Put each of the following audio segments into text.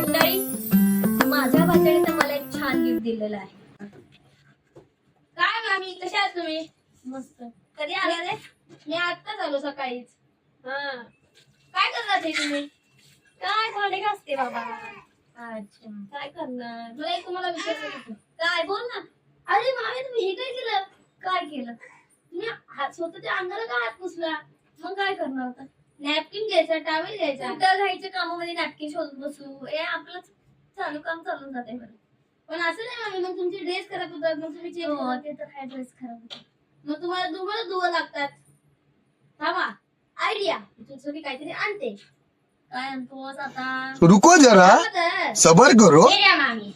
मंडळी, माझ्या भाच्याने तर मला एक छान गिफ्ट दिलेलं आहे. काय मामी, कशा आहात तुम्ही? मस्त. कधी आला रे? मी आत्ताच आलो सकाळीच. हा. काय करणार ते तुम्ही? काय भांडे घासते बाबा. अच्छा, काय करणार? मला एक तुम्हाला विचारायचं होतं. काय बोल ना. अरे मामी, तुम्ही हे काय केलं? काय केलं? तुम्ही स्वतःच्या अंगाला का हात पुसला? मग काय करणार होता? नॅपकिन घ्यायचा, टॉवेल घ्यायचा. कुठं घ्यायच्या कामामध्ये नाटकी शोधत बसू. आपलं चालू काम चालून जाते बरं. पण असं नाही मामी, मग तुमचे ड्रेस खराब होतात, मग तुम्ही चेंज हो, ते तर काय ड्रेस खराब होता. मग तुम्हाला धुवं लागतात. थांबा, आयडिया. तुझं काहीतरी आणते. काय आणतोस आता? रुको जरा थांबा तर. सबर करो. हे घ्या मामी.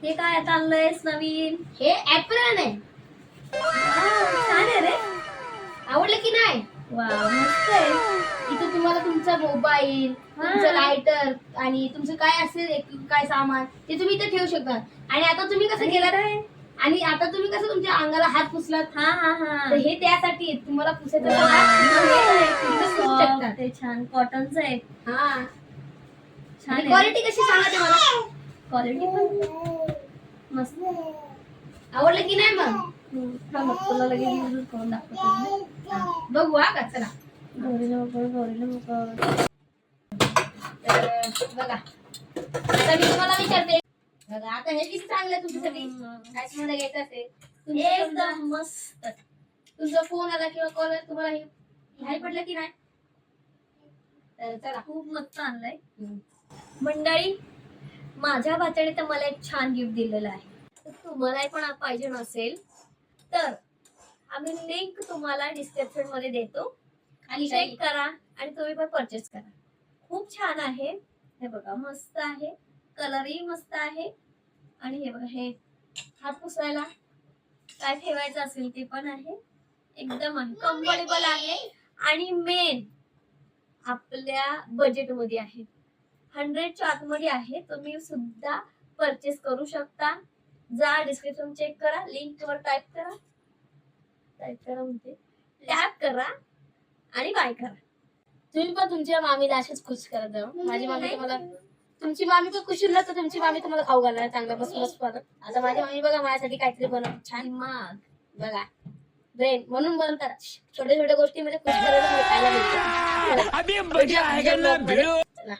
हे काय आता आणलंयस नवीन? हे ऍप्रन आहे. छान आहे रे. आवडलं की नाही? वा, मस्त आहे. इथं तुम्हाला तुमचा मोबाईल, तुमचं लायटर आणि तुमचं काय असेल काय सामान ते तुम्ही इथे ठेवू शकता. आणि आता तुम्ही कसं केलं, आणि आता तुम्ही कसं तुमच्या अंगाला हात पुसलात, हा हा हा. तर हे त्यासाठी आहे. तुम्हाला पुसायचं वा, तुम्ही पुसू शकता. ते छान कॉटनचं आहे. हा, छान आहे. क्वालिटी कशी सांगा ते मला. क्वालिटी पण मस्त. आवडलं की नाही मग? थांब, तुला लगेच यूज करून दाखवतो. बघू हा का, चला. गौरीला मोकळ. तर बघा, आता मी तुम्हाला विचारते. बघा, आता हे किती चांगलं आहे तुमच्यासाठी. काय तुम्हाला घ्यायचं असेल एकदम मस्त. तुमचा फोन आला किंवा कॉल तुम्हाला हे नाही पडलं की नाही, तर चला. खूप मस्त आणलंय. मंडळी, माझ्या भाच्याने तर मला एक छान गिफ्ट दिलेलं आहे. तर तुम्हाला पण पाहिजे नसेल तर आम्ही लिंक तुम्हाला डिस्क्रिप्शन मध्ये देतो. खाली चेक करा आणि तुम्ही पण परचेस करा. खूप छान आहे. हे बघा, मस्त आहे. कलरही मस्त आहे. आणि हे बघा, हे हात पुसायला काय ठेवायचं असेल ते पण आहे. एकदम आहे, कम्फर्टेबल आहे. आणि मेन आपल्या बजेट मध्ये आहे. 100च्या आतमध्ये आहे. तुम्ही सुद्धा परचेस करू शकता. जा, डिस्क्रिप्शन चेक करा, लिंक वर टाइप करा म्हणजे टॅप करा आणि बाय करा. तुम्ही पण तुमच्या मामीला अशीच खुश करत जाऊ. माझी मामी तुम्हाला, तुमची मामी पण खुश होईल ना, तर तुमची मामी तुम्हाला खाऊ घालणार चांगलं बस बस परत. आता माझी मामी बघा माझ्यासाठी काहीतरी बनव छान. मग बघा, ब्रेन म्हणून बनतात. छोट्या छोट्या गोष्टीमध्ये खुश करायला खायला मिळतं. चला.